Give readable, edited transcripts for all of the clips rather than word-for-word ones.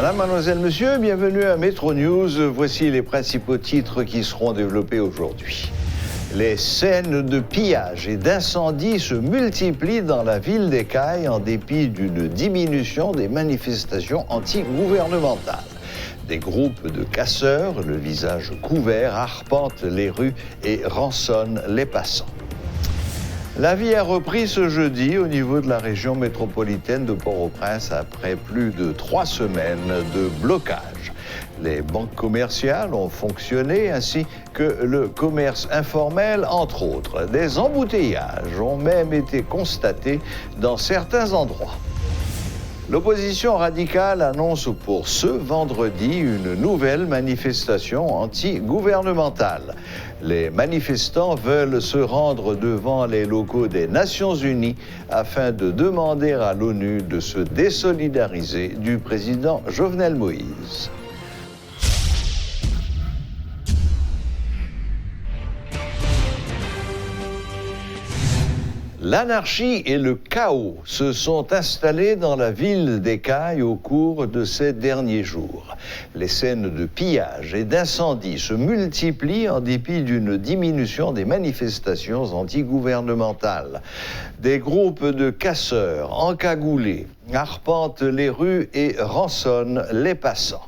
Madame, mademoiselle, monsieur, bienvenue à Métro News. Voici les principaux titres qui seront développés aujourd'hui. Les scènes de pillage et d'incendie se multiplient dans la ville d'Écailles en dépit d'une diminution des manifestations anti-gouvernementales. Des groupes de casseurs, le visage couvert, arpentent les rues et rançonnent les passants. La vie a repris ce jeudi au niveau de la région métropolitaine de Port-au-Prince après plus de 3 semaines de blocage. Les banques commerciales ont fonctionné ainsi que le commerce informel, entre autres. Des embouteillages ont même été constatés dans certains endroits. L'opposition radicale annonce pour ce vendredi une nouvelle manifestation anti-gouvernementale. Les manifestants veulent se rendre devant les locaux des Nations Unies afin de demander à l'ONU de se désolidariser du président Jovenel Moïse. L'anarchie et le chaos se sont installés dans la ville d'Écailles au cours de ces derniers jours. Les scènes de pillage et d'incendie se multiplient en dépit d'une diminution des manifestations antigouvernementales. Des groupes de casseurs encagoulés arpentent les rues et rançonnent les passants.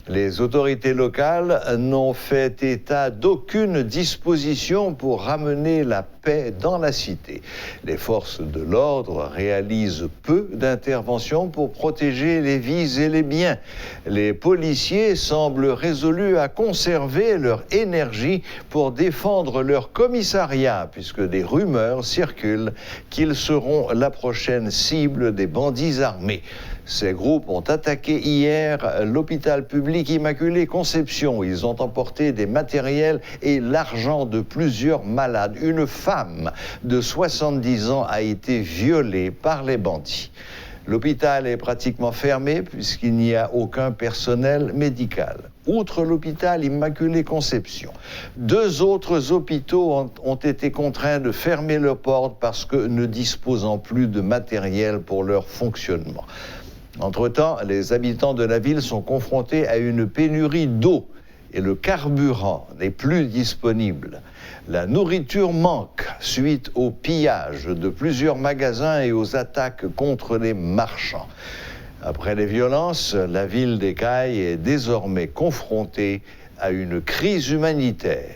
Les autorités locales n'ont fait état d'aucune disposition pour ramener la paix dans la cité. Les forces de l'ordre réalisent peu d'interventions pour protéger les vies et les biens. Les policiers semblent résolus à conserver leur énergie pour défendre leur commissariat, puisque des rumeurs circulent qu'ils seront la prochaine cible des bandits armés. Ces groupes ont attaqué hier l'hôpital public Immaculée Conception. Ils ont emporté des matériels et l'argent de plusieurs malades. Une femme de 70 ans a été violée par les bandits. L'hôpital est pratiquement fermé puisqu'il n'y a aucun personnel médical. Outre l'hôpital Immaculée Conception, 2 autres hôpitaux ont été contraints de fermer leurs portes parce que ne disposant plus de matériel pour leur fonctionnement. Entre-temps, les habitants de la ville sont confrontés à une pénurie d'eau et le carburant n'est plus disponible. La nourriture manque suite au pillage de plusieurs magasins et aux attaques contre les marchands. Après les violences, la ville d'Écailles est désormais confrontée à une crise humanitaire.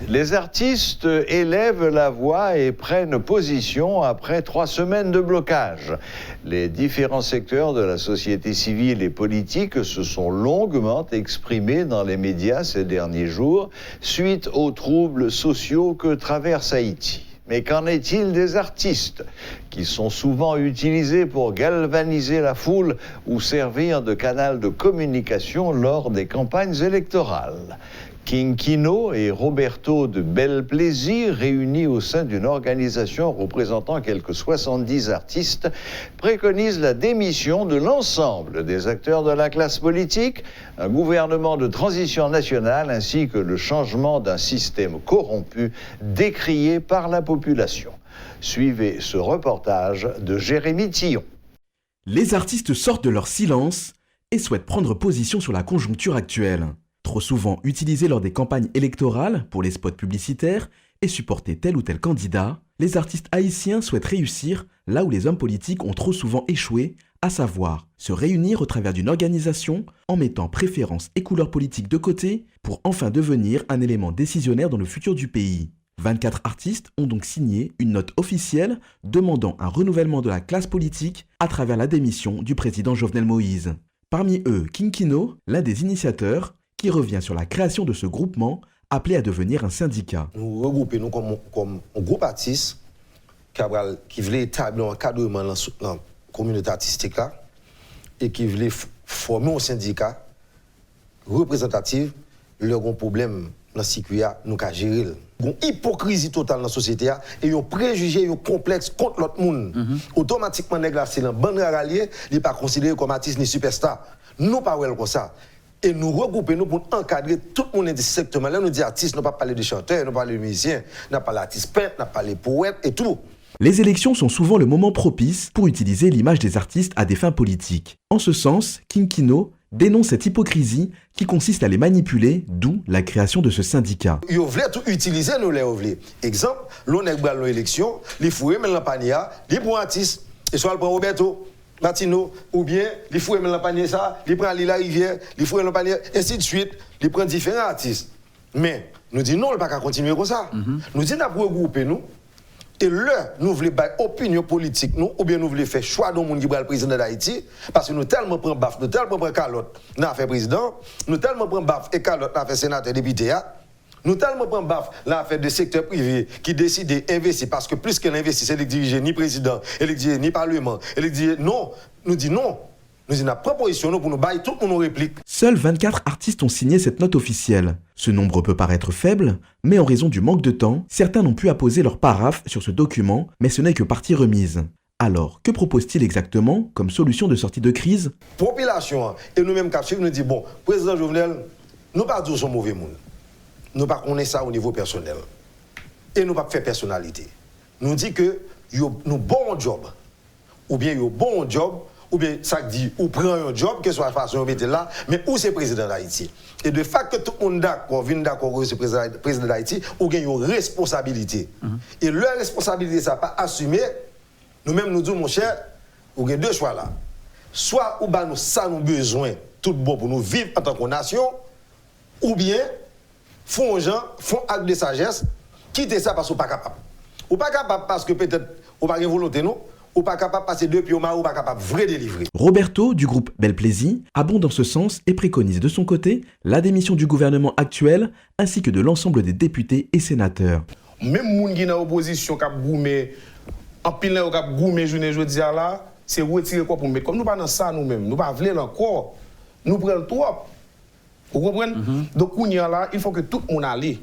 Les artistes élèvent la voix et prennent position après 3 semaines de blocage. Les différents secteurs de la société civile et politique se sont longuement exprimés dans les médias ces derniers jours suite aux troubles sociaux que traverse Haïti. Mais qu'en est-il des artistes, qui sont souvent utilisés pour galvaniser la foule ou servir de canal de communication lors des campagnes électorales ? King Kino et Roberto de Belplaisir, réunis au sein d'une organisation représentant quelques 70 artistes, préconisent la démission de l'ensemble des acteurs de la classe politique, un gouvernement de transition nationale ainsi que le changement d'un système corrompu décrié par la population. Suivez ce reportage de Jérémy Tillon. Les artistes sortent de leur silence et souhaitent prendre position sur la conjoncture actuelle. Trop souvent utilisés lors des campagnes électorales pour les spots publicitaires et supporter tel ou tel candidat, les artistes haïtiens souhaitent réussir là où les hommes politiques ont trop souvent échoué, à savoir se réunir au travers d'une organisation en mettant préférences et couleurs politiques de côté pour enfin devenir un élément décisionnaire dans le futur du pays. 24 artistes ont donc signé une note officielle demandant un renouvellement de la classe politique à travers la démission du président Jovenel Moïse. Parmi eux, King Kino, l'un des initiateurs, qui revient sur la création de ce groupement appelé à devenir un syndicat. Nous regroupons comme un groupe artiste qui voulait établir un encadrement dans la communauté artistique là, et qui voulait former un syndicat représentatif, leur problème dans la sécurité, nous avons géré. Il y a une hypocrisie totale dans la société et un préjugé, un complexe contre l'autre monde. Automatiquement, c'est un bon rallié, il n'est pas considéré comme artiste ni superstar. Nous pas comme ça. Et nous regroupons pour encadrer tout le monde indistinctement. Là, nous disons artistes, nous ne pas parler de chanteurs, nous ne parler de musiciens, nous ne parler d'artistes peintres, nous ne parler de poètes et tout. Les élections sont souvent le moment propice pour utiliser l'image des artistes à des fins politiques. En ce sens, King Kino dénonce cette hypocrisie qui consiste à les manipuler, d'où la création de ce syndicat. Ils voulaient tout utiliser, nous les voulaient. Exemple, l'on est dans l'élection, les fouets, mais l'empania, les pour artistes, et soit le prend Roberto Martino, ou bien les fouets, mais l'empania ça, les prend Lila Rivière, les fouets, l'empania, ainsi de suite, les prend différents artistes. Mais nous disons non, on ne peut pas continuer comme ça. Nous disons qu'on regrouper nous. Et là, nous voulons faire opinion politique, nous, ou bien nous voulons faire choix de monde qui va le président d'Haïti, parce que nous tellement prenons baf, nous tellement prenons calotte, nous avons fait président, nous tellement prenons baf et calotte, nous avons fait sénateur député, nous tellement prenons baf, nous avons fait des secteurs privés qui décident d'investir, parce que plus qu'elle investit, c'est de diriger ni président, elle dirige ni parlement, elle dit non, nous dit non. Nous avons une proposition pour nous bailler tout pour nous réplique. Seuls 24 artistes ont signé cette note officielle. Ce nombre peut paraître faible, mais en raison du manque de temps, certains n'ont pu apposer leur paraphe sur ce document, mais ce n'est que partie remise. Alors, que propose-t-il exactement comme solution de sortie de crise? Population et nous-mêmes captifs nous dit bon, président Jovenel, nous ne pas dire son mauvais monde. Nous ne pas connaître ça au niveau personnel. Et nous ne pas faire personnalité. Nous dit que nous bon job. Ou bien yo bon job. Ou bien ça dit, ou prend un job, que ce soit la façon de mettre là, mais où c'est président d'Haïti. Et de fait que tout le monde d'accord, vient d'accord avec le président d'Haïti, ou gagne une responsabilité. Et leur responsabilité, ça pas assumé, nous-mêmes nous disons, mon cher, ou gagne deux choix là. Soit ou nous ça nous besoin, tout bon pour nous vivre en tant que nation, ou bien font acte de sagesse, quitter ça parce qu'on pas capable. Ou pas capable parce que peut-être ou pas de volonté non. Ou pas capable de passer deux pieds au mar, ou pas capable de vrai délivrer. Roberto, du groupe Bel Plaisir, abonde dans ce sens et préconise de son côté la démission du gouvernement actuel ainsi que de l'ensemble des députés et sénateurs. Même les gens qui sont dans l'opposition, qui ont goumé, en pile, qui ont goumé, je ne dis là, c'est retirer quoi pour mettre. Comme nous ne pas dans ça nous-mêmes, nous ne pas voulons encore, nous prenons trop. Vous comprenez? Donc, là, il faut que tout le monde aille.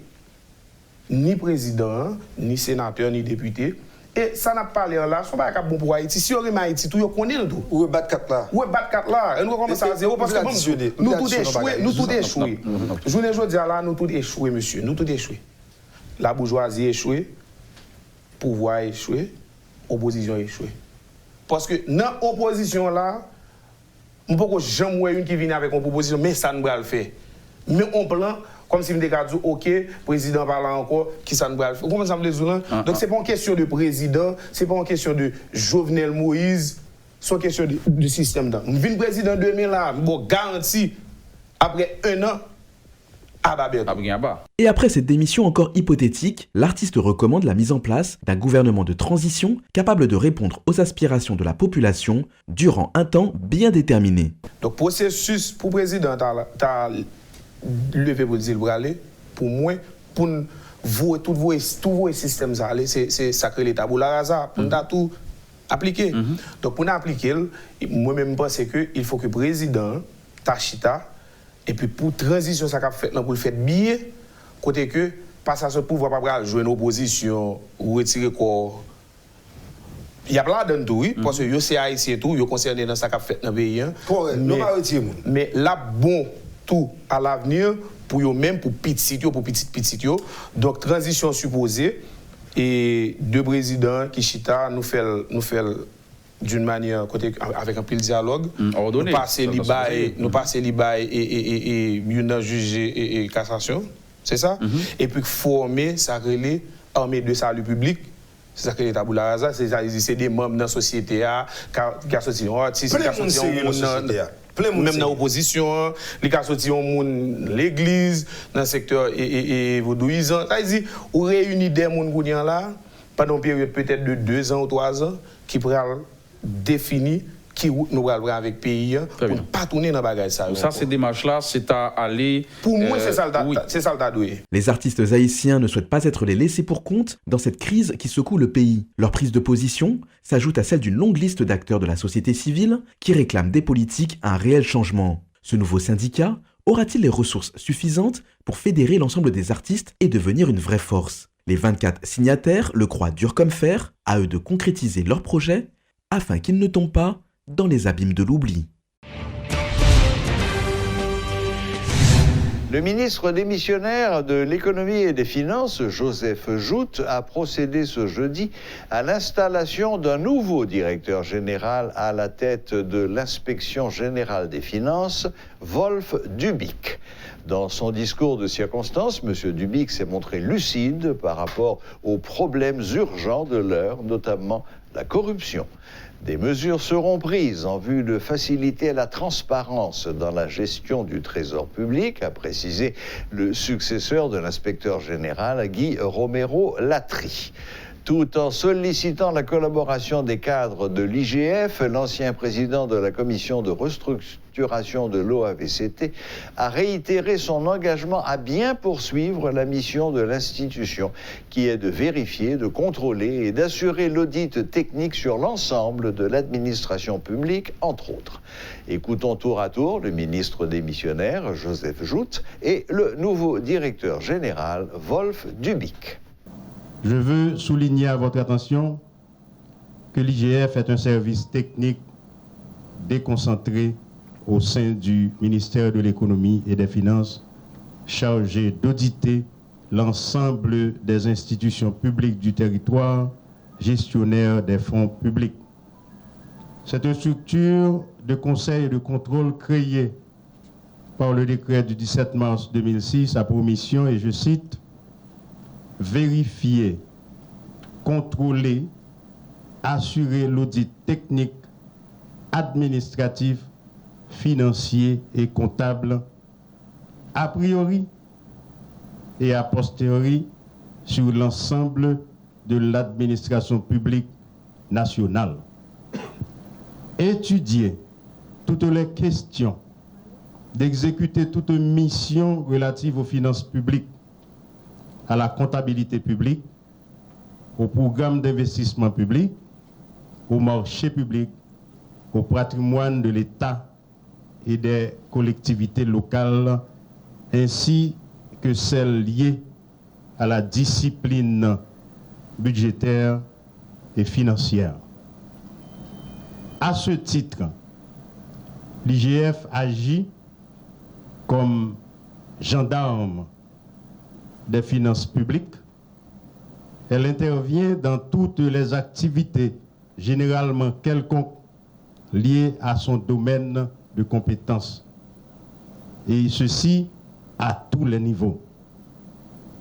Ni président, ni sénateur, ni député. Et ça n'a pas l'air là, ce n'est pas bon pour Haïti. Si on est Haïti, tout le monde connaît tout. Où est battre 4 là? Où est battre 4 là? Et nous commençons à zéro parce que nous tous échoués. Nous tous échoués. Je ne dis là, nous tous échoués, monsieur. Nous tous échoués. La bourgeoisie échouée, pouvoir échoué, opposition échouée. Parce que dans l'opposition là, on ne peut pas jamais voir une qui vient avec une proposition, mais ça ne va le faire. Mais on plan. Comme si je me disais, OK, président parle encore, qui ça nous va faire. Vous comprenez ça me dit? Donc, ce n'est pas une question de président, ce n'est pas une question de Jovenel Moïse, c'est une question de système. Je viens président 2000 là, bon, garanti, après un an, à Babette. Et après cette démission encore hypothétique, l'artiste recommande la mise en place d'un gouvernement de transition capable de répondre aux aspirations de la population durant un temps bien déterminé. Donc, processus pour président, levé pour dire pour aller pour moi pour vous tous vos systèmes aller c'est sacré l'état pour la raza pour tout appliquer donc pour appliquer moi même pense que il faut que le président tachita et puis pour transition ça qu'a fait pour le faire bien côté que passage au pouvoir pas jouer une opposition ou retirer corps il y a plein de tout parce que yo c'est haïtien tout yo concerné dans ça qu'a fait dans le pays mais là bon tout à l'avenir pour eux-mêmes, pour petit yo. Donc transition supposée et deux présidents qui chita nous fait d'une manière côté avec un pile dialogue. Nous passer liba et une juge et cassation, c'est ça. Et puis former ça relais armée de salut public. C'est ça que l'État Boula Raza, c'est des membres de la société qui ont sorti un artiste, qui ont sorti même dans l'opposition, les qui ont sorti l'église, dans le secteur vaudouisant. C'est-à-dire, on réunit des gens là, pendant une période peut-être de 2 ans ou 3 ans, qui pourraient définir qui nous allons avec le pays pour ne pas tourner dans le bagage. Ça, ces démarches-là, c'est à aller... Pour moi, c'est ça le doué. Les artistes haïtiens ne souhaitent pas être les laissés pour compte dans cette crise qui secoue le pays. Leur prise de position s'ajoute à celle d'une longue liste d'acteurs de la société civile qui réclament des politiques un réel changement. Ce nouveau syndicat aura-t-il les ressources suffisantes pour fédérer l'ensemble des artistes et devenir une vraie force? Les 24 signataires le croient dur comme fer, à eux de concrétiser leur projet afin qu'ils ne tombent pas dans les abîmes de l'oubli. Le ministre démissionnaire de l'économie et des finances, Joseph Joute, a procédé ce jeudi à l'installation d'un nouveau directeur général à la tête de l'inspection générale des finances, Wolf Dubik. Dans son discours de circonstance, M. Dubik s'est montré lucide par rapport aux problèmes urgents de l'heure, notamment la corruption. Des mesures seront prises en vue de faciliter la transparence dans la gestion du trésor public, a précisé le successeur de l'inspecteur général Guy Romero Latry. Tout en sollicitant la collaboration des cadres de l'IGF, l'ancien président de la commission de restructuration de l'OAVCT a réitéré son engagement à bien poursuivre la mission de l'institution, qui est de vérifier, de contrôler et d'assurer l'audit technique sur l'ensemble de l'administration publique, entre autres. Écoutons tour à tour le ministre démissionnaire, Joseph Joute, et le nouveau directeur général, Wolf Dubik. Je veux souligner à votre attention que l'IGF est un service technique déconcentré au sein du ministère de l'Économie et des Finances, chargé d'auditer l'ensemble des institutions publiques du territoire, gestionnaires des fonds publics. C'est une structure de conseil et de contrôle créée par le décret du 17 mars 2006 a pour mission, et je cite, vérifier, contrôler, assurer l'audit technique, administratif, financier et comptable, a priori et a posteriori sur l'ensemble de l'administration publique nationale. Étudier toutes les questions, d'exécuter toute mission relative aux finances publiques, à la comptabilité publique, au programme d'investissement public, au marché public, au patrimoine de l'État et des collectivités locales, ainsi que celles liées à la discipline budgétaire et financière. À ce titre, l'IGF agit comme gendarme des finances publiques. Elle intervient dans toutes les activités, généralement quelconques, liées à son domaine de compétences. Et ceci à tous les niveaux.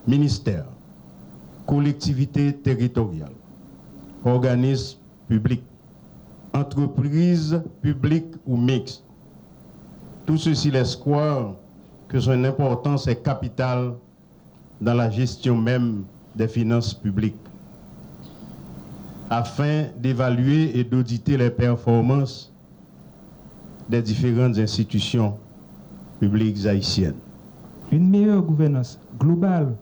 Ministère, collectivités territoriales, organismes publics, entreprises publiques ou mixtes. Tout ceci laisse croire que son importance est capitale dans la gestion même des finances publiques, afin d'évaluer et d'auditer les performances des différentes institutions publiques haïtiennes. Une meilleure gouvernance globale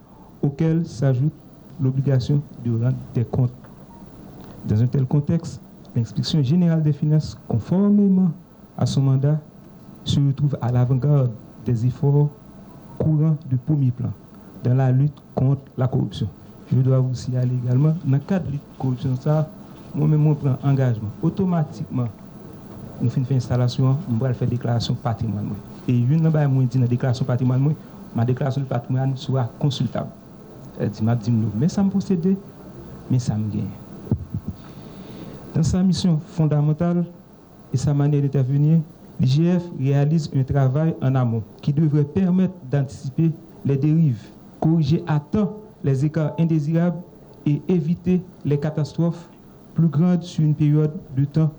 auquel s'ajoute l'obligation de rendre des comptes. Dans un tel contexte, l'inspection générale des finances, conformément à son mandat, se retrouve à l'avant-garde des efforts courants de premier plan dans la lutte contre la corruption. Je dois vous signaler également, dans le cadre de la lutte contre la corruption, moi-même, je prends engagement. Automatiquement, nous faisons une installation, nous allons faire une déclaration de patrimoine. Et une chose que je dis dans la déclaration de patrimoine, ma déclaration de patrimoine sera consultable. Elle dit, mais ça me procède, mais ça me gagne. Dans sa mission fondamentale et sa manière d'intervenir, l'IGF réalise un travail en amont qui devrait permettre d'anticiper les dérives, corriger à temps les écarts indésirables et éviter les catastrophes plus grandes sur une période de temps.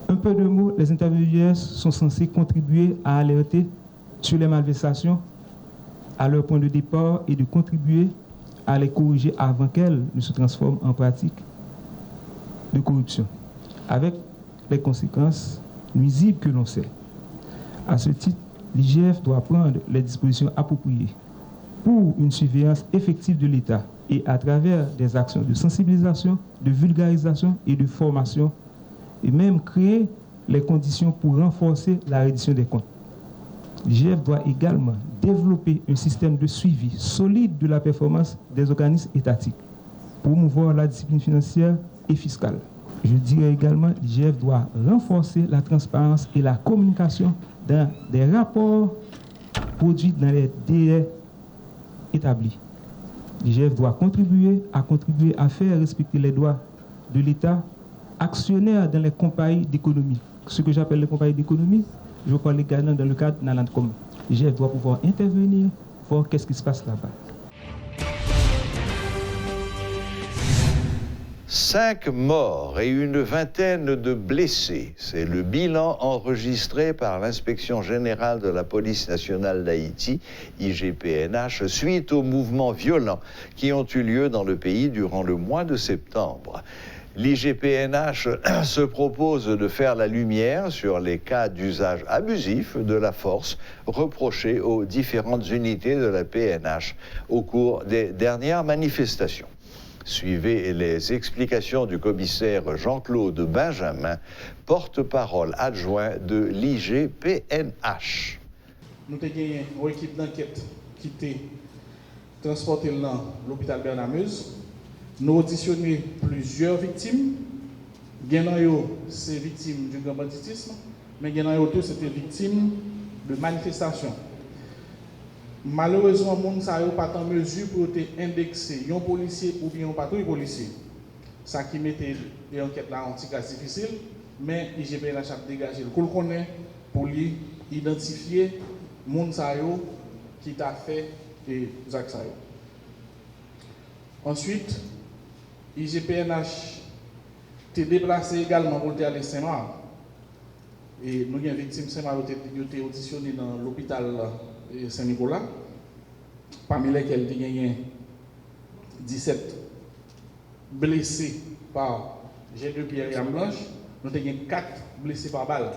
Un peu de mots, les intervenants sont censés contribuer à alerter sur les malversations à leur point de départ et de contribuer à les corriger avant qu'elles ne se transforment en pratique de corruption, avec les conséquences nuisibles que l'on sait. À ce titre, l'IGF doit prendre les dispositions appropriées pour une surveillance effective de l'État et à travers des actions de sensibilisation, de vulgarisation et de formation, et même créer les conditions pour renforcer la reddition des comptes. L'IGF doit également développer un système de suivi solide de la performance des organismes étatiques, promouvoir la discipline financière et fiscale. Je dirais également que l'IGF doit renforcer la transparence et la communication dans des rapports produite dans les délais établis. L'IGF doit contribuer à faire respecter les droits de l'État actionnaire dans les compagnies d'économie. Ce que j'appelle les compagnies d'économie, je parle également dans le cadre de l'ANATCOM. L'IGF doit pouvoir intervenir, voir qu'est-ce qui se passe là-bas. 5 morts et une vingtaine de blessés. C'est le bilan enregistré par l'Inspection générale de la police nationale d'Haïti, IGPNH, suite aux mouvements violents qui ont eu lieu dans le pays durant le mois de septembre. L'IGPNH se propose de faire la lumière sur les cas d'usage abusif de la force reprochés aux différentes unités de la PNH au cours des dernières manifestations. Suivez les explications du commissaire Jean-Claude Benjamin, porte-parole adjoint de l'IGPNH. Nous avons une équipe d'enquête qui était transportée dans l'hôpital Bernameuse. Nous avons auditionné plusieurs victimes. C'est victimes du grand banditisme, mais c'était victimes de manifestations. Malheureusement, les gens ne sont pas en mesure pour indexer un policier ou bien un patrouille policier. Ça qui mettait l'enquête là en petit cas difficile, mais l'IGPNH a dégagé le coup pour lui identifier les gens qui t'a fait les actes. Ensuite, l'IGPNH s'est déplacé également pour aller à Saint-Marc. Et nous avons une victime Saint-Marc qui a été auditionnée dans l'hôpital Saint-Nicolas, parmi lesquels il y a 17 blessés par jet de pierre et arme blanche. Nous avons 4 blessés par balle.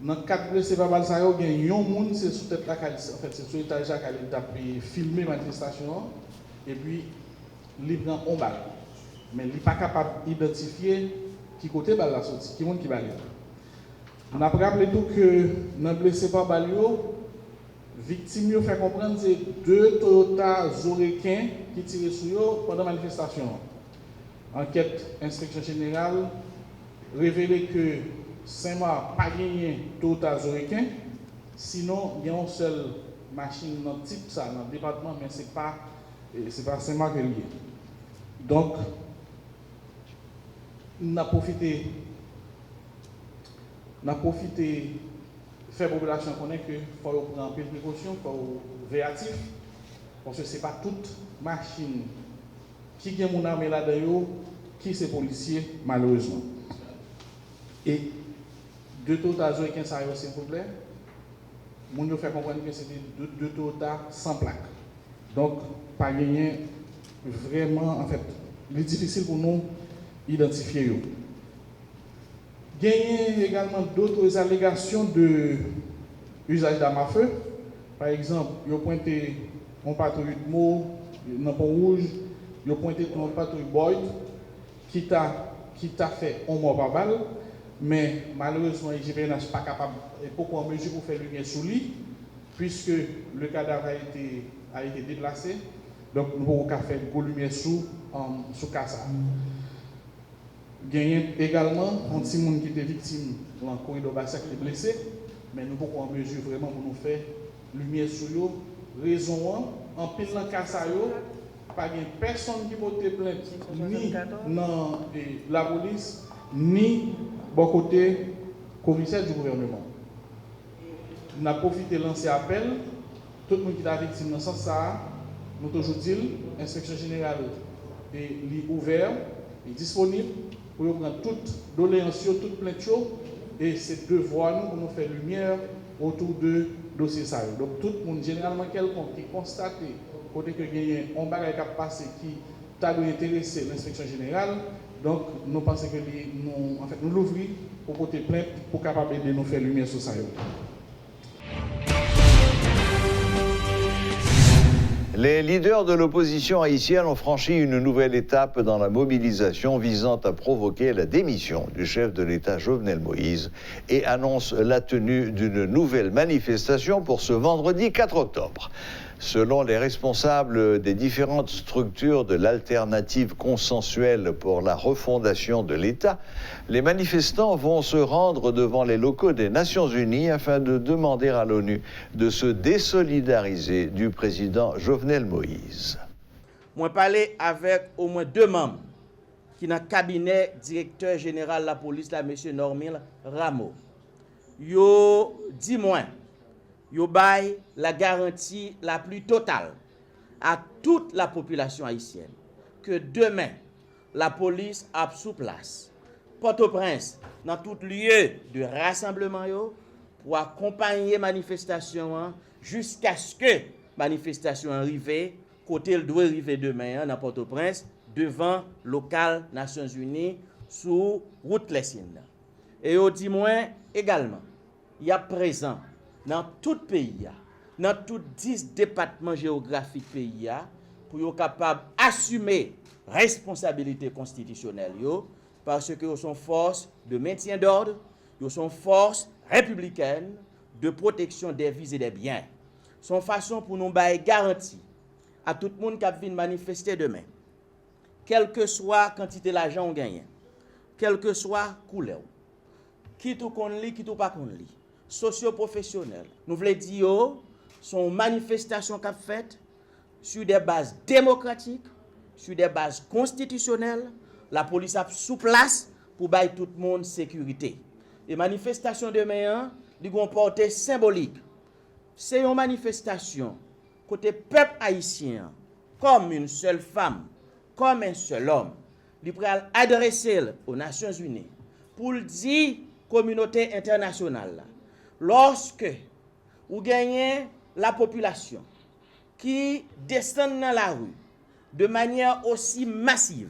Dans 4 blessés par balle, il y a un monde qui est sous tête la calice. En fait, c'est sur l'étage qui a filmé la manifestation et puis il prend en balle. Mais il n'est pas capable d'identifier qui côté balle la sortie, qui monde qui balle. On a rappelé tout que dans les blessés par balle, victimes ont fait comprendre que c'est 2 Toyota Zorequin qui tirent sur eux pendant la manifestation. Enquête inspection générale révélé que Saint-Marc n'a pas gagné Toyota Zorequin, sinon il y a une seule machine dans le type ça, dans le département, mais ce n'est pas Saint-Marc qui est lié. Donc, on a profité faire population connaître que faut prendre un peu de précaution, faut réactif, parce que ce n'est pas toute machine qui a mon armée là-dedans qui c'est policier malheureusement. Et deux Toyota Zorequin ça s'il vous plaît, mon nous fait comprendre que c'était deux Toyota sans plaque. Donc pas gagner vraiment en fait, il est difficile pour nous identifier eux. Il y a également d'autres allégations de usage d'armes à feu. Par exemple, ils ont pointé un patrouille de mots dans Pont-Rouge, ils ont pointé un patrouille Boyd qui t'a fait un mort par balle, mais malheureusement, l'IGPNH n'est pas capable et beaucoup en mesure pour faire lumière sur lui, puisque le cadavre a été déplacé. Donc, nous pouvons faire une lumière sur Kassa. Il y a également un petit monde qui était victime dans le corridor Bassac qui est blessé, mais nous pouvons en mesure vraiment pour nous faire lumière sur eux. Raison en pile dans Kassa, pas de personne qui porte plainte, ni dans la police, ni bon côté commissaire du gouvernement. Nous avons profité de lancer appel, tout le monde qui est victime dans ce sens, nous toujours dit, l'inspection générale est ouverte, est disponible pour prendre toute doléance, toute plainte, et c'est devoir nous pour nous faire lumière autour de dossier ça. Donc tout le monde, généralement quelqu'un qui constate côté que il y a un bagage qui a passé qui t'a intéressé l'inspection générale, donc nous pensons que nous l'ouvrons pour porter plainte pour capable de nous faire lumière sur ça. Les leaders de l'opposition haïtienne ont franchi une nouvelle étape dans la mobilisation visant à provoquer la démission du chef de l'État Jovenel Moïse et annoncent la tenue d'une nouvelle manifestation pour ce vendredi 4 octobre. Selon les responsables des différentes structures de l'alternative consensuelle pour la refondation de l'État, les manifestants vont se rendre devant les locaux des Nations Unies afin de demander à l'ONU de se désolidariser du président Jovenel Moïse. Moi parlé avec au moins 2 membres qui dans le cabinet directeur général de la police, là, M. Normil Rameau. Yo dit moi, yo bail la garantie la plus totale à toute la population haïtienne que demain, la police a sous place Port-au-Prince dans tout lieu de rassemblement yo, pour accompagner manifestation jusqu'à ce que manifestation arrive côté le doit arriver demain dans Port-au-Prince devant local Nations Unies sous route Lessine. Et au dit moi également, il y a présent dans tout pays, dans tous 10 départements géographiques pays, pour être capable d'assumer responsabilité constitutionnelle, parce que ils sont force de maintien d'ordre, ils sont force républicaine de protection des vies et des biens. Son façon pour nous bailler garantie à tout le monde qui vient manifester demain, quelle que soit quantité d'argent on gagne, quelle que soit couleur, qui tout qu'on lit, qui tout pas qu'on lit, socio-professionnel. Nous voulons dire, son manifestation qu'a faite sur des bases démocratiques, sur des bases constitutionnelles, la police a sous place pour bailler tout le monde sécurité. Et manifestation demain, ils ont portée symbolique. C'est une manifestation côté peuple haïtien, comme une seule femme, comme un seul homme, il peut adresser aux Nations Unies pour le dire communauté internationale. Lorsque vous gagnez la population qui descend dans la rue de manière aussi massive,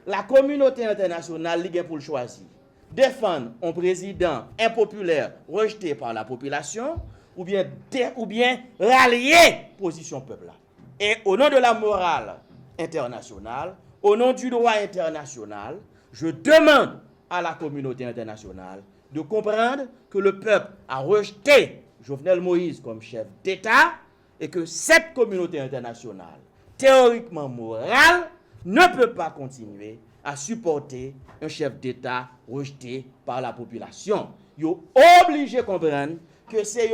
la communauté internationale ligue pour le choisir. Défendre un président impopulaire rejeté par la population ou bien rallier position peuple. Et au nom de la morale internationale, au nom du droit international, je demande à la communauté internationale de comprendre que le peuple a rejeté Jovenel Moïse comme chef d'État et que cette communauté internationale, théoriquement morale, ne peut pas continuer à supporter un chef d'État rejeté par la population. Ils sont obligés de comprendre que c'est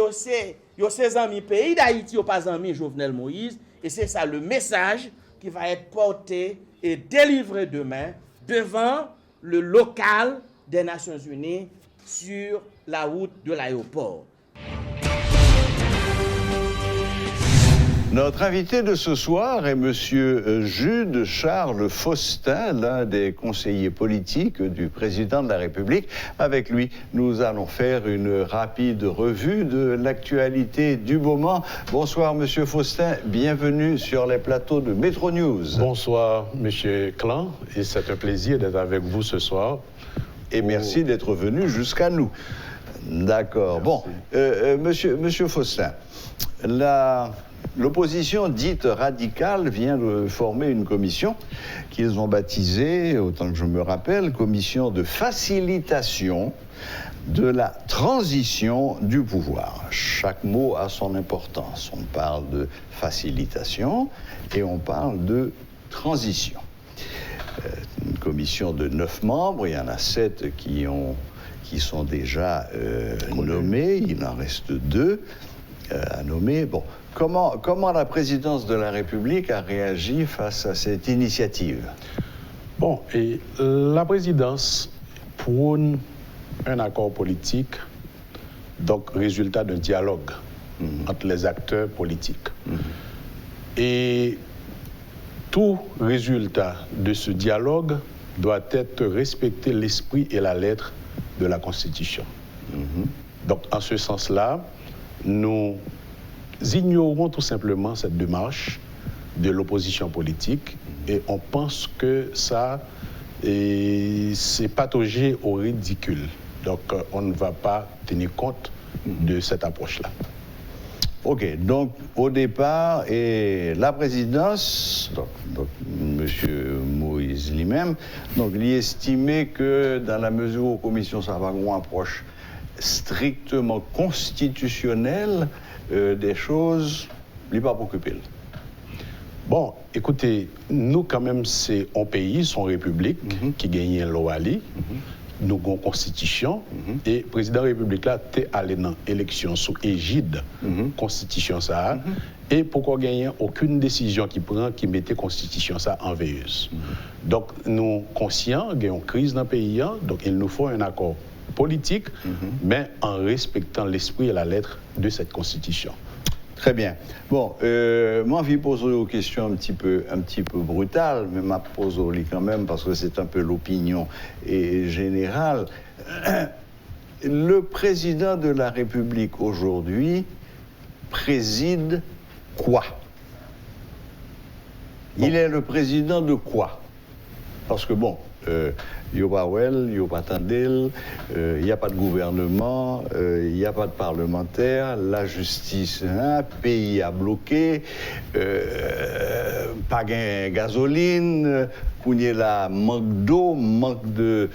ses amis pays d'Haïti, ou pas amis Jovenel Moïse, et c'est ça le message qui va être porté et délivré demain devant le local des Nations Unies sur la route de l'aéroport. Notre invité de ce soir est M. Jude Charles Faustin, l'un des conseillers politiques du président de la République. Avec lui, nous allons faire une rapide revue de l'actualité du moment. Bonsoir M. Faustin, bienvenue sur les plateaux de Métro News. Bonsoir M. Clan, et c'est un plaisir d'être avec vous ce soir. Et merci d'être venu jusqu'à nous. D'accord. Bon, monsieur Faustin, l'opposition dite radicale vient de former une commission qu'ils ont baptisée, autant que je me rappelle, commission de facilitation de la transition du pouvoir. Chaque mot a son importance. On parle de facilitation et on parle de transition. Une commission de 9 membres, il y en a 7 qui sont déjà nommés, il en reste 2 à nommer. Bon, comment la présidence de la République a réagi face à cette initiative? Bon, et la présidence prône un accord politique, donc résultat d'un dialogue entre les acteurs politiques. Et tout résultat de ce dialogue doit être respecter l'esprit et la lettre de la Constitution. Donc, en ce sens-là, nous ignorons tout simplement cette démarche de l'opposition politique et on pense que ça, c'est pataugé au ridicule. Donc, on ne va pas tenir compte de cette approche-là. Ok, donc au départ, et la présidence, donc M. Moïse lui-même, donc il estimait que dans la mesure où la commission ça va une approche strictement constitutionnelle des choses, il n'est pas préoccupé. Bon, écoutez, nous quand même, c'est un pays, son république, qui gagne l'Oali, nous avons une constitution, et le président de la République là, est allé dans l'élection sous égide constitution ça, et pourquoi gagner aucune décision qui prend qui mettait constitution ça en veilleuse. Donc, nous conscients, il y a une crise dans le pays, donc il nous faut un accord politique, mais en respectant l'esprit et la lettre de cette constitution. Très bien. Bon, moi, je vais poser une question un petit peu brutale, mais je pose quand même parce que c'est un peu l'opinion générale. Le président de la République aujourd'hui préside quoi? Il est le président de quoi? Parce que bon, il n'y a pas Well, il n'y a pas Tandel, il n'y a pas de gouvernement, il n'y a pas de parlementaire, la justice, un pays a bloqué, pas de gasoline, là, manque d'eau, manque de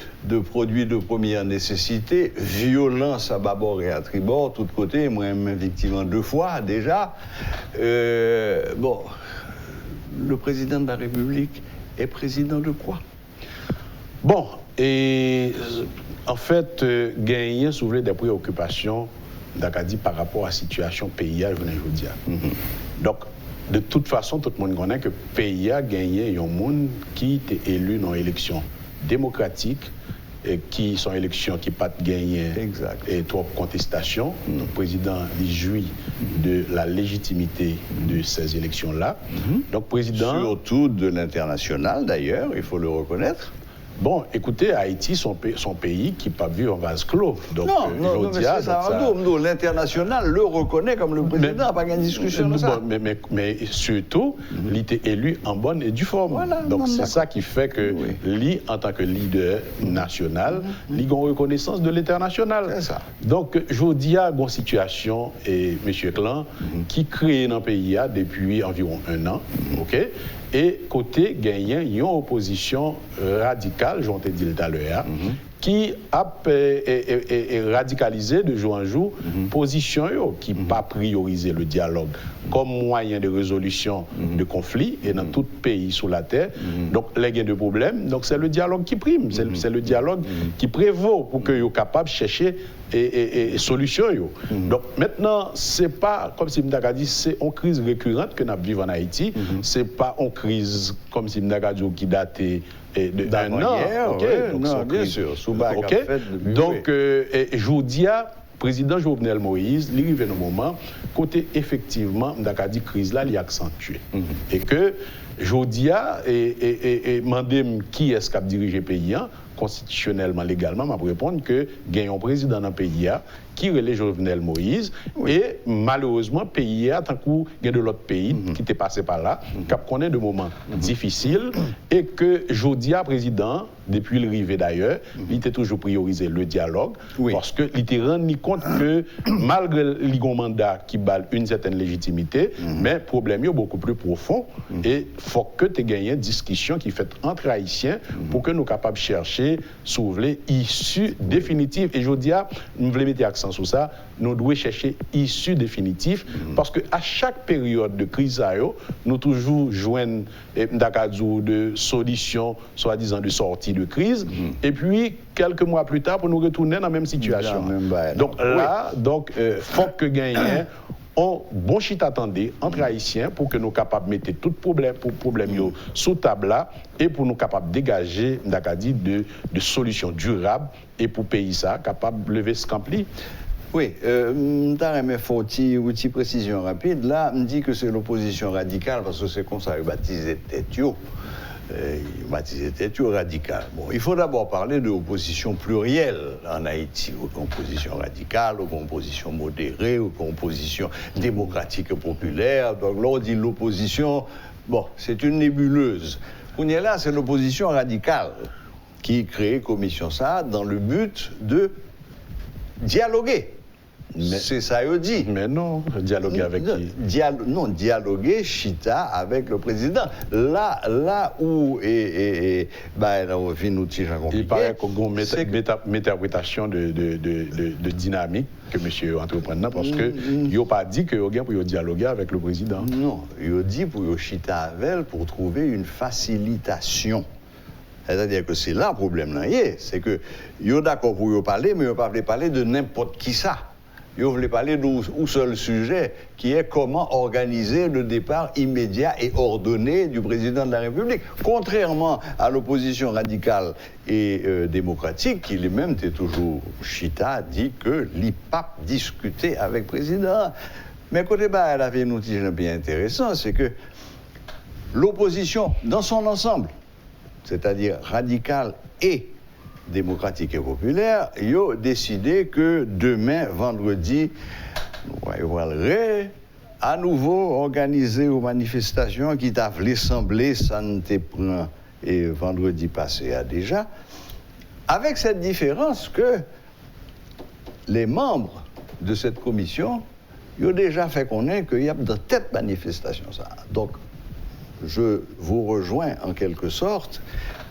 produits de première nécessité, violence à bâbord et à tribord, tous côtés, moi-même victime 2 fois déjà. Bon, le président de la République est président de quoi? Bon, et en fait, gagner soulève des préoccupations d'Acadie par rapport à la situation pays, je veux dire. Donc, de toute façon, tout le monde connaît que le pays a gagné un monde qui est élu dans l'élection démocratique, et qui sont élections qui pas gagné et trop contestation. Le président il jouit de la légitimité de ces élections-là. Donc, président... Surtout de l'international, d'ailleurs, il faut le reconnaître. Bon, écoutez, Haïti, son pays qui pas vu en vase clos. Donc, non, mais c'est ça. L'international le reconnaît comme le président, pas de discussion de ça. Mais surtout, il était élu en bonne et due forme. Voilà, donc, c'est ça qui fait que lui, en tant que leader national, il a une reconnaissance de l'international. C'est ça. Donc, je vous dis, il y a une situation, et M. Clan, qui crée dans le pays depuis environ 1 an, ok? Et côté gagnant, il y a une opposition radicale, j'en ai dit tout à l'heure, qui a radicalisé de jour en jour position qui n'a pas priorisé le dialogue comme moyen de résolution de conflits et dans tout pays sous la terre. Donc, les gains de problèmes, donc c'est le dialogue qui prime, c'est le dialogue qui prévaut pour que soient capables de chercher et solution. Donc, maintenant, c'est pas, comme si Mdaka dit, c'est une crise récurrente que nous vivons en Haïti, c'est pas une crise, comme si Mdaka dit, qui date d'un an. Donc, bien sûr. Donc, je vous dis, président Jovenel Moïse, il arrive un moment, côté effectivement, Mdaka dit, crise là, il est accentué. Et que, je vous dis, et demandez qui est-ce qui a dirigé le pays, constitutionnellement, légalement, m'a répondre que il y a un président dans le pays qui relève Jovenel Moïse et malheureusement, le pays tant qu'il y a de l'autre pays qui était passé par là, qui connaît de moments difficiles et que Jodia, président, depuis l'arrivée d'ailleurs, il était toujours priorisé le dialogue parce qu'il était rendu compte que malgré le mandat qui balle une certaine légitimité, mais le problème est beaucoup plus profond et il faut que tu aies gagné une discussion qui fait entre Haïtiens pour que nous soyons capables de chercher soulever issue définitive. Et je dis, nous voulons mettre accent sur ça, nous devons chercher issue définitive parce qu'à chaque période de crise, nous toujours joignons de solutions, soi-disant de sortie de crise, et puis quelques mois plus tard, pour nous retourner dans la même situation. Donc là, faut que gagner on bon chit attendez entre Haïtiens pour que nous capables de mettre tout problème sous table là et pour nous capables de dégager de solutions durables et pour pays ça capable de lever ce campli. Oui, mais faut une précision rapide. Là, on dit que c'est l'opposition radicale parce que c'est comme ça qu'ils baptisent Tétio. Radical. Bon, il faut d'abord parler de opposition plurielle en Haïti, aux compositions radicales, aux compositions modérées, aux compositions démocratiques et populaires. Donc là, on dit l'opposition, bon, c'est une nébuleuse. Là, c'est l'opposition radicale qui crée commission ça dans le but de dialoguer. C'est ça, il dit. Mais non, dialoguer avec qui? Dialoguer, chita avec le président. Là où, il paraît qu'on a une interprétation de dynamique que monsieur entreprend, parce que il n'a pas dit qu'il y a pour dialoguer avec le président. Non, il a dit pour chita avec elle pour trouver une facilitation. C'est-à-dire que c'est là le problème, c'est que vous êtes d'accord pour parler, mais vous ne pouvez pas parler de n'importe qui ça. Vous voulez parler d'un seul sujet, qui est comment organiser le départ immédiat et ordonné du président de la République. Contrairement à l'opposition radicale et démocratique, qui lui-même était toujours chita, dit que l'IPAP discutait avec le président. Mais côté bas, elle avait une outil bien intéressant, c'est que l'opposition, dans son ensemble, c'est-à-dire radicale et démocratique et populaire, ils ont décidé que demain, vendredi, nous allons à nouveau organiser une manifestation qui t'a fait sembler, ça ne te prend, et vendredi passé a déjà, avec cette différence que les membres de cette commission, ils ont déjà fait connaître qu'il y a de telle manifestation. Ça. Donc, je vous rejoins en quelque sorte.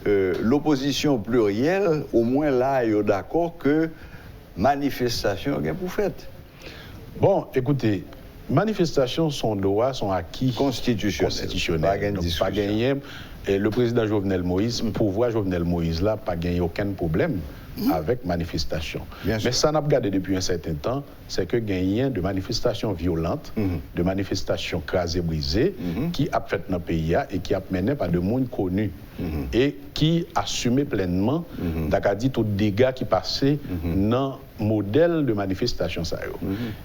L'opposition plurielle, au moins là, il est d'accord que manifestation, qu'est-ce que vous faites? Bon, écoutez, manifestations sont droits, sont acquis constitutionnels. Donc, pas gagné. Et le président Jovenel Moïse, pouvoir Jovenel Moïse là, pas gagné aucun problème avec manifestation. Mais ça n'a pas gardé depuis un certain temps, c'est que gagné de manifestations violentes, de manifestations crasées, brisées, qui a fait dans le pays et qui a mené par de monde connus et qui assumait pleinement, d'accord, dit tout dégâts qui passaient dans le modèle de manifestation.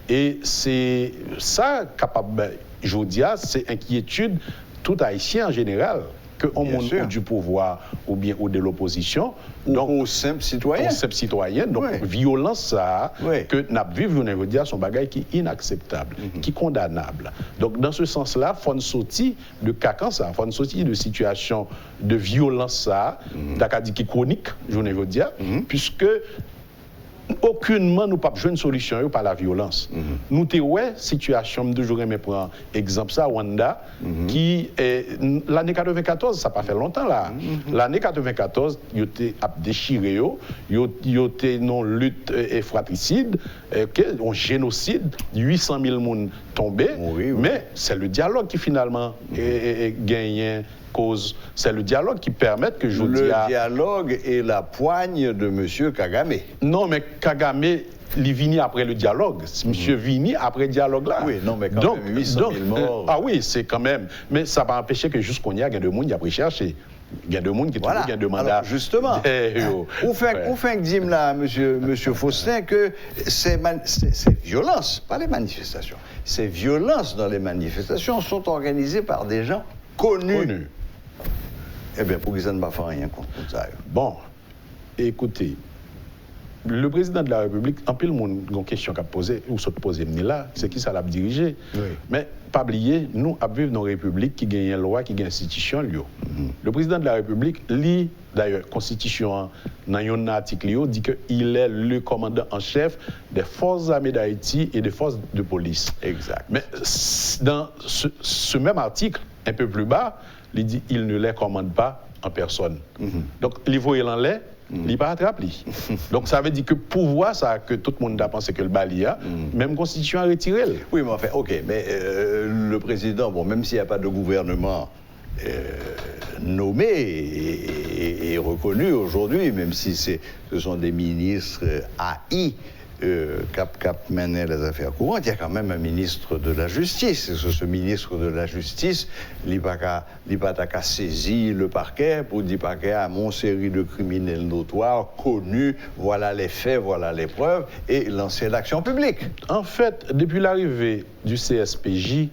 Et c'est ça capable, je vous dis, c'est inquiétude tout haïtien en général. Qu'on monte du pouvoir ou bien ou de l'opposition, donc au simple citoyen. Donc violence ça que n'a vivre je veux dire son bagage qui est inacceptable, qui est condamnable. Donc dans ce sens-là, faut sortir de cacan ça, faut sortir de situation de violence ça, d'accord qui chronique, je veux dire, puisque aucunement nous pas besoin de solution par la violence. Nous te ouais situation de toujours aimer prendre exemple ça Rwanda qui l'année 94 ça pas fait longtemps là. L'année 94 il était déchiré il était non lutte et fratricide un génocide 800 000 monde tombés mais c'est le dialogue qui finalement gagné cause, c'est le dialogue qui permet que je dis le dialogue et la poigne de M. Kagame. Non, mais Kagame, il vini après le dialogue. Monsieur vini après le dialogue là. Oui, non, mais quand même 800 000 morts. Ah oui, c'est quand même. Mais ça va empêcher que jusqu'on y a, il y a des gens qui a chercher. Il y a des gens qui trouvent qu'il y a des mandats. Alors, justement, on fait dire là, monsieur Faustin, que ces violences, pas les manifestations, ces violences dans les manifestations sont organisées par des gens connus. Eh bien, pour qu'ils ne fassent rien contre ça. Bon, écoutez, le président de la République, en pile, une question qu'a posée, ou se poser là, c'est qui ça l'a dirigé. Mais, pas oublier, nous, vivons dans une république qui gagne une loi, qui gagne une institution. Le président de la République, lit, d'ailleurs, constitution, dans un article, dit qu'il est le commandant en chef des forces armées d'Haïti et des forces de police. Exact. Mais, dans ce même article, un peu plus bas, il dit qu'il ne les commande pas en personne. Donc, il voit en l'air, il n'est pas attrapé. Donc, ça veut dire que pouvoir, ça, que tout le monde a pensé que le Balia, même constitution a retiré. Oui, mais enfin, ok, mais le président, bon, même s'il n'y a pas de gouvernement nommé et reconnu aujourd'hui, même si ce sont des ministres AI, Cap menait les affaires courantes, il y a quand même un ministre de la Justice. Et ce ministre de la Justice, il n'a pas saisi le parquet pour dire parquet à mon série de criminels notoires, connus, voilà les faits, voilà les preuves, et lancer l'action publique. En fait, depuis l'arrivée du CSPJ,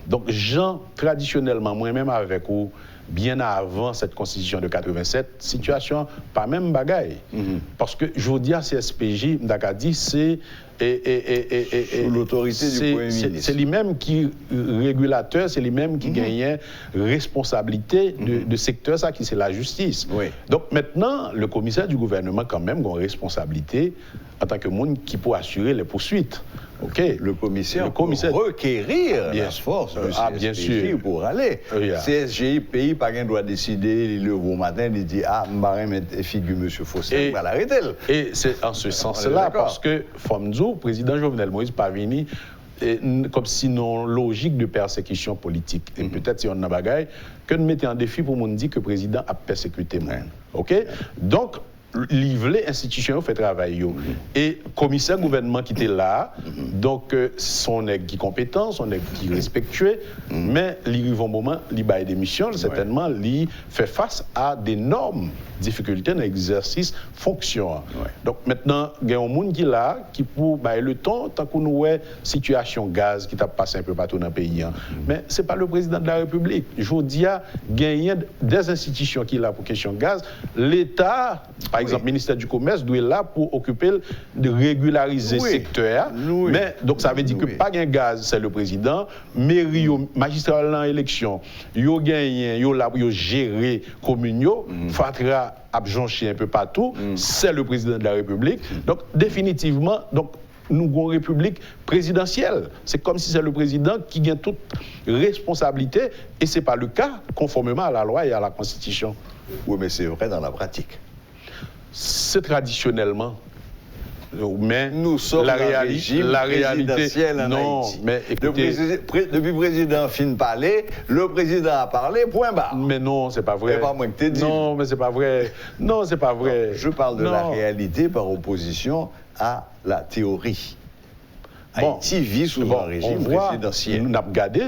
donc Jean, traditionnellement, moi-même avec vous, bien avant cette constitution de 87, situation pas même bagaille. Parce que je vous dis à CSPJ, Ndakadi, c'est Sous l'autorité du Premier ministre. C'est lui-même qui régulateur, c'est lui-même qui gagnait responsabilité de secteur, ça qui c'est la justice. Oui. Donc maintenant, le commissaire du gouvernement quand même a une responsabilité en tant que monde qui peut assurer les poursuites. Okay. Le commissaire peut requérir bien la force du bien CSPJ sûr. pour aller. CSGI, pays, pas qu'un doit décider, il le beau matin, il dit, ah, je vais figure M. Fossé, on va l'arrêter. Et c'est en ce sens-là, parce que Fomzo, président Jovenel Moïse, pas venu comme sinon logique de persécution politique. Et peut-être si on a bagaille, que nous mettons en défi pour nous dire que le président a persécuté moi. OK? Donc, livrer institution fait travail. Et commissaire gouvernement qui était là, donc son nègre qui compétent, son nègre qui respectueux, mais il arrive un moment, il baille des missions, certainement, il fait face à d'énormes difficultés dans l'exercice fonction. Donc maintenant, il y a un monde qui est là, qui pour le temps, tant qu'on nous a situation gaz qui t'a passé un peu partout dans le pays. Mais ce n'est pas le président de la République. Je dis, il y a des institutions qui sont là pour question gaz. L'État, par exemple, le ministère du Commerce, doit être là pour occuper de régulariser le secteur. Mais donc ça veut dire que pas de gaz, c'est le président. Mairie, magistrat en élection, il y a gagné, il y a là pour gérer commune, Fatra a jonché un peu partout, c'est le président de la République. Donc définitivement, nous avons une république présidentielle. C'est comme si c'est le président qui gagne toute responsabilité et ce n'est pas le cas conformément à la loi et à la Constitution. Oui, mais c'est vrai dans la pratique. C'est traditionnellement. Mais nous sommes la réalité, non, mais écoutez, depuis le président fin parler, le président a parlé, point barre. Mais non, c'est pas vrai. C'est pas moi que t'ai dit. Non, mais c'est pas vrai. Non, c'est pas vrai. Non, je parle de la réalité par opposition à la théorie. Haïti vit sous un régime présidentiel. Nous avons regardé,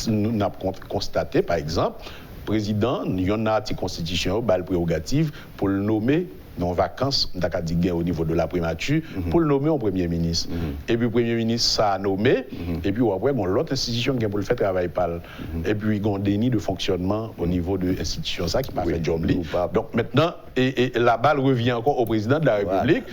nous avons constaté, par exemple, le président, il y a un article constitutionnel, le prérogative pour le nommer en vacances, au niveau de la primature, pour le nommer en Premier ministre. Et puis le Premier ministre, ça a nommé, et puis après, l'autre institution qui a pour le faire travail par. Et puis, il y a un déni de fonctionnement au niveau de l'institution, ça qui m'a fait job. Donc maintenant, et la balle revient encore au président de la République,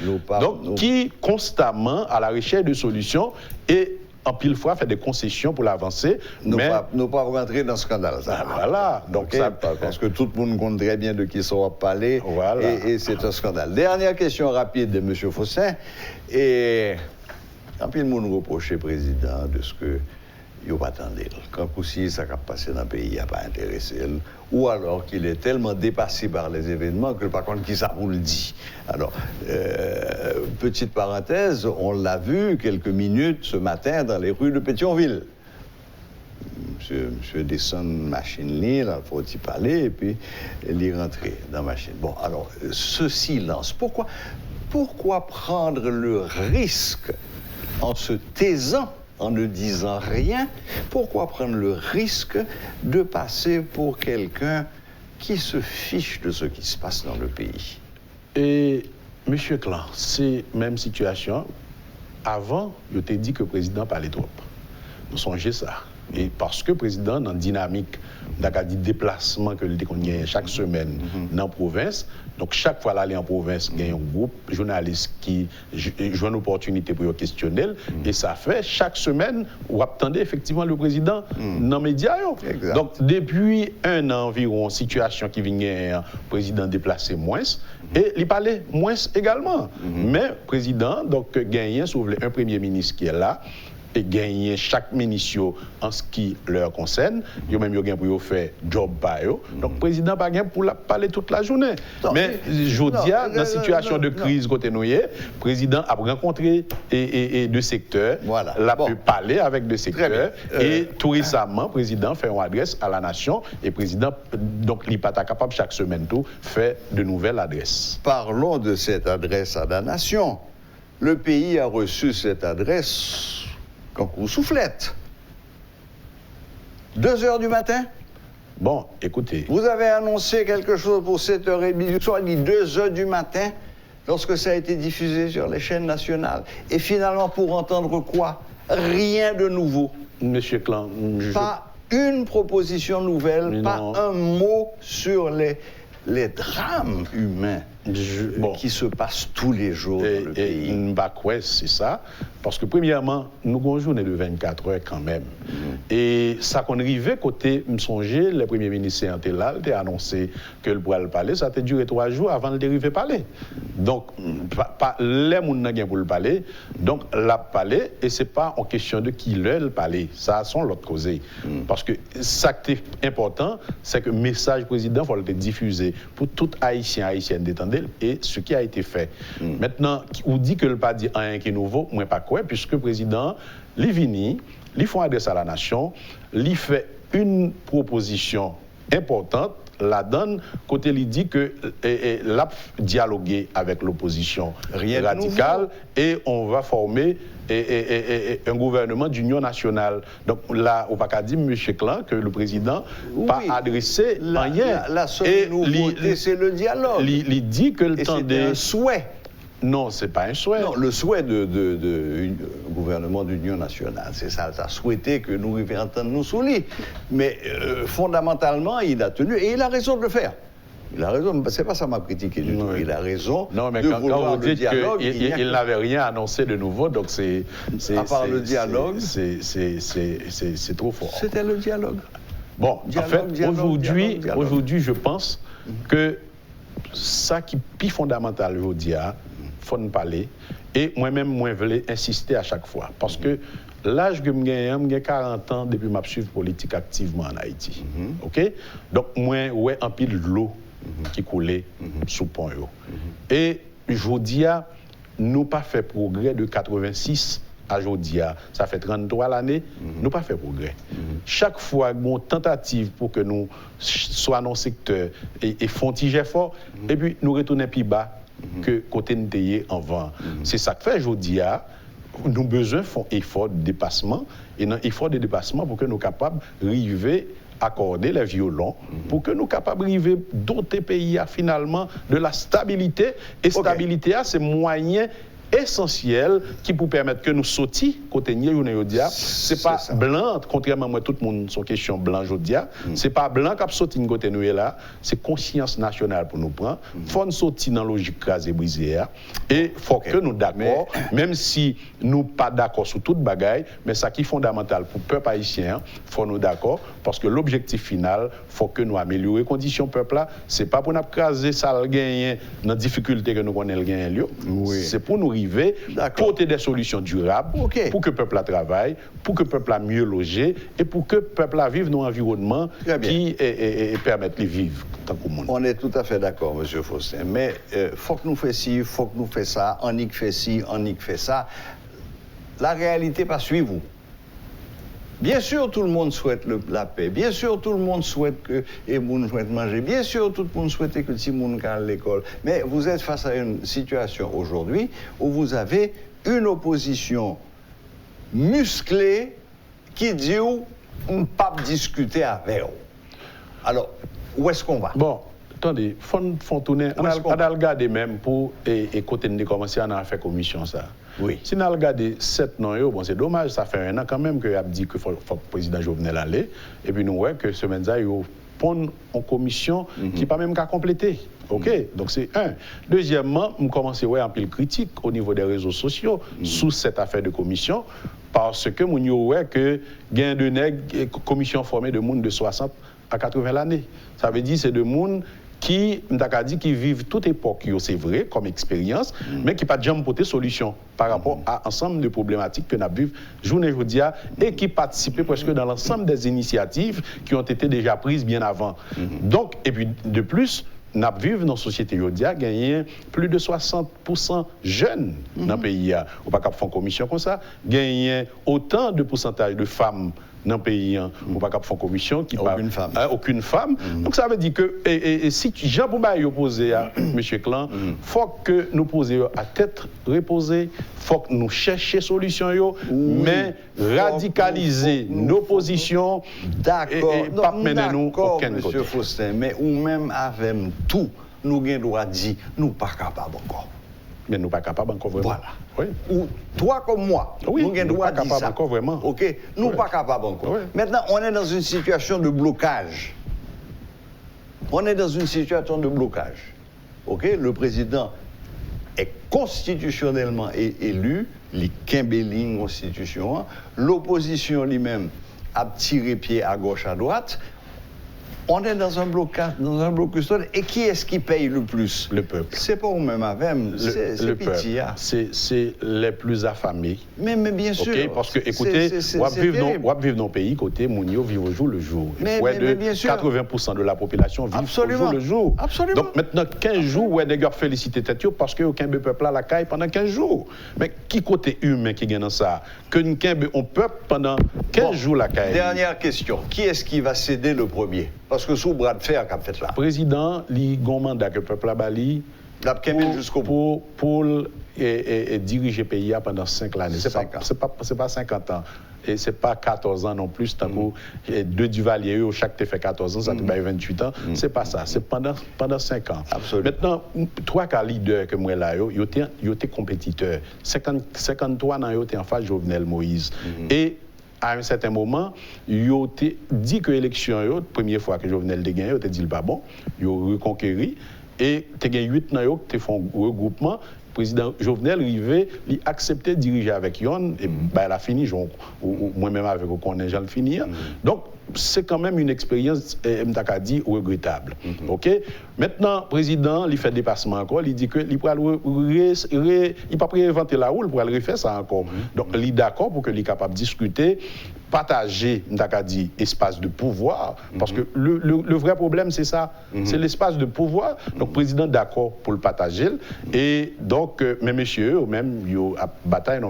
qui constamment, à la recherche de solutions, et en pile fois fait des concessions pour l'avancer. Nous pas rentrer dans ce scandale. Ça. Voilà. Donc okay, parce que tout le monde compte très bien de qui ça va parler. Voilà. Et c'est un scandale. Dernière question rapide de M. Fossin. Et en pile, le monde reproche au président de ce que il n'a pas attendu. Quand aussi ça a passé dans le pays, il n'a pas intéressé. Ou alors qu'il est tellement dépassé par les événements que par contre, qui ça vous le dit. Alors, petite parenthèse, on l'a vu quelques minutes ce matin dans les rues de Pétionville. Monsieur descend de machine là, il faut y parler, et puis il est rentré dans la machine. Bon, alors, ce silence, pourquoi prendre le risque en se taisant, en ne disant rien, pourquoi prendre le risque de passer pour quelqu'un qui se fiche de ce qui se passe dans le pays? Et, M. Clan, c'est la même situation. Avant, je t'ai dit que le président parlait trop. Vous songez ça. Et parce que le président, dans la dynamique, d'accord, dit déplacement que le gagne chaque semaine dans la province, donc chaque fois aller en province, il y a un groupe journaliste qui joue une opportunité pour questionner, et ça fait chaque semaine, vous attendez effectivement le président dans les médias. Donc depuis un an environ, situation qui vient, le président déplacé moins, et il parlait moins également. Mais le président, donc, gagne, sauf un premier ministre qui est là, et gagner chaque ministre en ce qui leur concerne. Ils ont même gagné pour faire job par eux. Donc, le président n'a pas gagné pour parler toute la journée. Non, mais je dis, dans la situation de crise côté nous, le président a rencontré deux secteurs, l'a pu parler avec deux secteurs, et tout récemment, le président fait une adresse à la nation, et le président, donc, il n'est pas capable chaque semaine tout, fait de nouvelles adresses. Parlons de cette adresse à la nation. Le pays a reçu cette adresse quand vous soufflette. 2h du matin? Bon, écoutez. Vous avez annoncé quelque chose pour 7h30 du soir, il dit 2h du matin, lorsque ça a été diffusé sur les chaînes nationales. Et finalement, pour entendre quoi? Rien de nouveau. Monsieur Clan, pas une proposition nouvelle, pas un mot sur les drames humains qui se passe tous les jours dans le pays. C'est ça. Parce que premièrement, nous avons une journée de 24 heures quand même. Et ça qu'on arrivait côté, me songer, le premier ministre là, il a annoncé que le pourrait parler, ça a duré 3 jours avant de dériver parler. Donc, les gens n'ont pas pour le parler, donc la parler, et ce n'est pas en question de qui le parler, ça a son l'autre causé. Parce que ça qui est important, c'est que le message président il faut le diffuser pour tout Haïtien, Haïtienne détendez, et ce qui a été fait. Maintenant, on dit que le pas dit rien qui est nouveau, moi pas quoi, puisque le président, il vient, il fait adresse à la nation, il fait une proposition importante, la donne, côté il dit que l'a dialoguer avec l'opposition radicale et on va former un gouvernement d'union nationale. Donc là, on va pas dire, M. Clan, que le président pas adressé rien. La seule nouveauté, c'est le dialogue. Il dit que le temps des... un souhait. Non, ce n'est pas un souhait. Non, le souhait de gouvernement d'union nationale, c'est ça. Ça a souhaité que nous arrivions à entendre nous soulier. Mais fondamentalement, il a tenu, et il a raison de le faire. Il a raison, c'est pas ça m'a critiqué du tout. Il a raison. Non, mais quand vous dites qu'il n'avait rien annoncé de nouveau, donc c'est. À part le dialogue. C'est trop fort. C'était le dialogue. Bon, dialogue, en fait, aujourd'hui, je pense que ça qui est plus fondamental aujourd'hui, il faut en parler. Et moi-même, je voulais insister à chaque fois. Parce que l'âge que j'ai 40 ans depuis ma suivi politique activement en Haïti. OK? Donc, moi, ouais, un pile de l'eau qui coulait sous pont. Et aujourd'hui, nous n'avons pas fait progrès de 86 à aujourd'hui. Ça fait 33 l'année, nous n'avons pas fait progrès. Chaque fois, une tentative pour que nous soyons dans le secteur et font un effort, et puis nous retournons plus bas que côté nous en vent. C'est ça que fait aujourd'hui. Nous avons besoin de faire un effort de dépassement, et un effort de dépassement pour que nous soyons capables d'arriver à accorder les violons, pour que nous soyons capables d'arriver d'autres pays à finalement de la stabilité. Et stabilité, c'est moyen essentiel qui peut permettre que nous sautions côté Nyodia. C'est pas blanc, contrairement à tout le monde, son question blanc aujourd'hui. C'est pas blanc qui sauté côté nous là, c'est conscience nationale pour nous prendre. Faut nous sortir dans la logique crasée brisée et faut que nous d'accord, même si nous pas d'accord sur toute bagaille, mais ça qui est fondamental pour le peuple haïtien, faut nous d'accord parce que l'objectif final, faut que nous améliorer les conditions peuple là, c'est pas pour nous craser ça le gagner dans difficulté que nous connaissons le gagner. C'est pour nous porter des solutions durables pour que le peuple travaille, pour que le peuple a mieux logé et pour que le peuple vive dans un environnement qui permette de vivre tant que monde. On est tout à fait d'accord, M. Faustin. Mais il faut que nous fassions ci, il faut que nous fassions ça, on y fait ci, on y fait ça. La réalité pas suivre vous. Bien sûr, tout le monde souhaite la paix. Bien sûr, tout le monde souhaite que les gens souhaitent manger. Bien sûr, tout le monde souhaite que les gens aillent à l'école. Mais vous êtes face à une situation aujourd'hui où vous avez une opposition musclée qui dit on ne peut pas discuter avec vous. Alors, où est-ce qu'on va? Bon, attendez, il faut tourner. On a regardé même pour écouter de commencer à faire commission ça. Oui. Si on a regardé 7 noms, bon, c'est dommage, ça fait 1 an quand même qu'il a dit qu'il faut que le président Jovenel aller. Et puis nous voyons que ce matin, il pond en commission qui n'est pas même qu'à compléter. OK? Donc c'est un. Deuxièmement, on commence à voir un peu critique au niveau des réseaux sociaux sous cette affaire de commission parce que nous voyons que gain de nègres, commission formée de monde de 60 à 80 années. Ça veut dire que c'est de monde qui vivent toute époque, c'est vrai, comme expérience, mais qui n'ont pas jamais porté solution par rapport à l'ensemble de problématiques que nous vivons journée aujourd'hui et qui participent presque dans l'ensemble des initiatives qui ont été déjà prises bien avant. Donc, et puis de plus, nous vivons dans la société aujourd'hui, gagné plus de 60% jeunes dans le pays. On ne peut pas faire une commission comme ça. Gagné autant de pourcentage de femmes dans le pays, on ne peut pas faire une commission qui aucune femme. Aucune femme. Donc ça veut dire que si Jean Bouba est opposé à M. Clan, il faut que nous posions à tête reposée, il faut que nous cherchions solution, mais radicaliser nos positions et pas mener nous aucun côté. M. Faustin, mais ou même avec tout, nous avons le droit de dire nous ne sommes pas capables encore. Mais nous ne sommes pas capables encore vraiment. Voilà. Oui. Ou toi comme moi, nous avons le droit de dire ça. Encore vraiment. OK, nous ne sommes pas capables encore. Oui. Maintenant, on est dans une situation de blocage. On est dans une situation de blocage. ok, le président est constitutionnellement élu, les Kimberling constitution, l'opposition lui-même a tiré pied à gauche, à droite. On est dans un blocus total. Et qui est-ce qui paye le plus? Le peuple. C'est pas vous-même avec, c'est pitié. C'est les plus affamés. Mais bien sûr. Okay? Parce que, écoutez, on vit dans un pays côté Mounio vit au jour le jour. Mais bien sûr. 80% de la population vit au jour le jour. Absolument. Donc maintenant, 15 jours, où est-ce que féliciter tête parce que aucun peuple là la caille pendant 15 jours. Mais qui côté humain qui gagne dans ça? Que nous on peuple pendant 15 jours la caille. Dernière question. Qui est-ce qui va céder le premier? Parce que sous bras de fer qu'a fait là. Le président, il a un mandat que le peuple a bali pour diriger le pays pendant 5 années. Ce n'est pas 50 ans. Et ce n'est pas 14 ans non plus. Tant que deux Duvalier, chaque fait 14 ans, ça te fait 28 ans. Ce n'est pas ça. C'est pendant 5 ans. Absolument. Maintenant, 3 cas leaders que moi là, ils étaient compétiteurs. 53 ans, ils étaient en face de Jovenel Moïse. Et à un certain moment, ils ont dit que l'élection, la première fois que Jovenel a gagné, ils ont dit pas bon, ils ont reconquéri. Et tu as gagné 8 ans, tu as fait un regroupement. Le président Jovenel Rivet, il a accepté de diriger avec Yon, et il a fini, moi-même avec le connaît, j'ai fini. Donc, c'est quand même une expérience, m'taka dit, regrettable. OK? Maintenant, le président, il fait dépassement encore, il dit qu'il ne peut pas réinventer la roue pour aller refaire ça encore. Donc, il est d'accord pour qu'il soit capable de discuter, partager, m'taka dit, espace de pouvoir, parce que le vrai problème, c'est ça, c'est l'espace de pouvoir. Donc, le président d'accord pour le partager, et donc, mes messieurs, même, à bataille,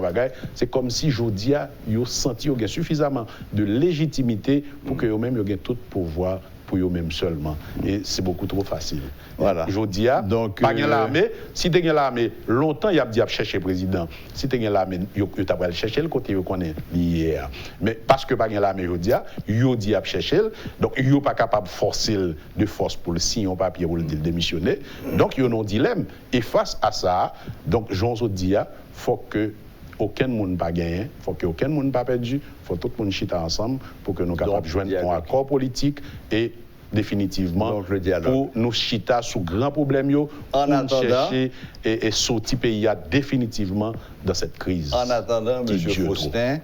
c'est comme si Jodia, ils ont senti qu'il y a suffisamment de légitimité pour que eux-mêmes aient tout pouvoir pour eux-mêmes seulement. Et c'est beaucoup trop facile. Voilà. Jodia, donc, l'armée, si tu as l'armée, longtemps, il y a dit à chercher le président. Si tu as l'armée, il y a chercher le côté qu'on est hier. Mais parce que pas l'armée, Jodia, il y a dit à chercher, donc il n'est pas capable de forcer de force pour le signer un papier pour le démissionner. Donc, il y a un dilemme. Et face à ça, donc, Jean Zodia, il faut que aucun monde pas gagné, il faut qu'aucun monde pas perdu, il faut tout le monde chita ensemble pour que nous capables de joindre un accord politique et définitivement pour nous chita sous grand problème en attendant chercher et sortir pays définitivement dans cette crise. En attendant, M. Faustin,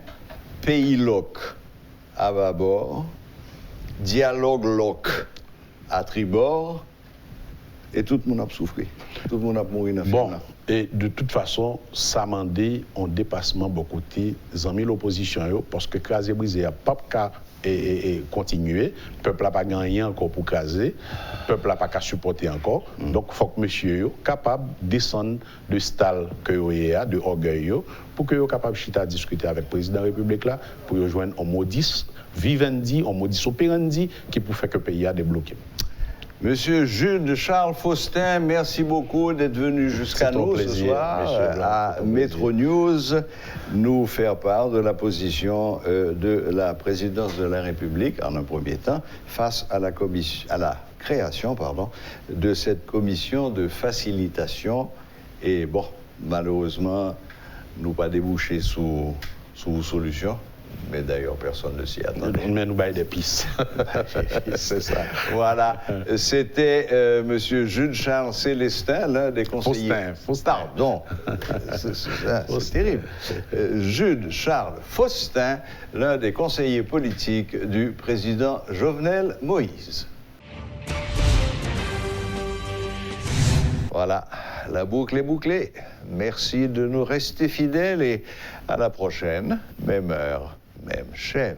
pays loc à bâbord, dialogue loc à tribord, et tout le monde a souffert. Tout le monde a mouru dans le film. Et de toute façon, ça m'a dit un dépassement beaucoup de amis l'opposition parce que craser brisé a pas qu'à continuer. Le peuple n'a pas gagné encore pour craser. Le peuple n'a pas qu'à supporter encore. Donc, il faut que monsieur soit capable de descendre de style que a, de orgueil, pour que soit capable de discuter avec le président de la République là, pour rejoindre un modus vivendi, un modus operandi qui peut faire que le pays a débloqué. Monsieur Jude Charles Faustin, merci beaucoup d'être venu jusqu'à nous ce soir à Metro News nous faire part de la position de la présidence de la République, en un premier temps, face à la création de cette commission de facilitation. Et bon, malheureusement, nous pas débouché sous solution. Mais d'ailleurs, personne ne s'y attendait. Mais nous baillons des pistes. C'est ça. Voilà. C'était M. Jude Charles Célestin, l'un des conseillers. Faustin. Pardon. C'est terrible. Jude Charles Faustin, l'un des conseillers politiques du président Jovenel Moïse. Voilà. La boucle est bouclée. Merci de nous rester fidèles et à la prochaine. Même heure, même chaîne.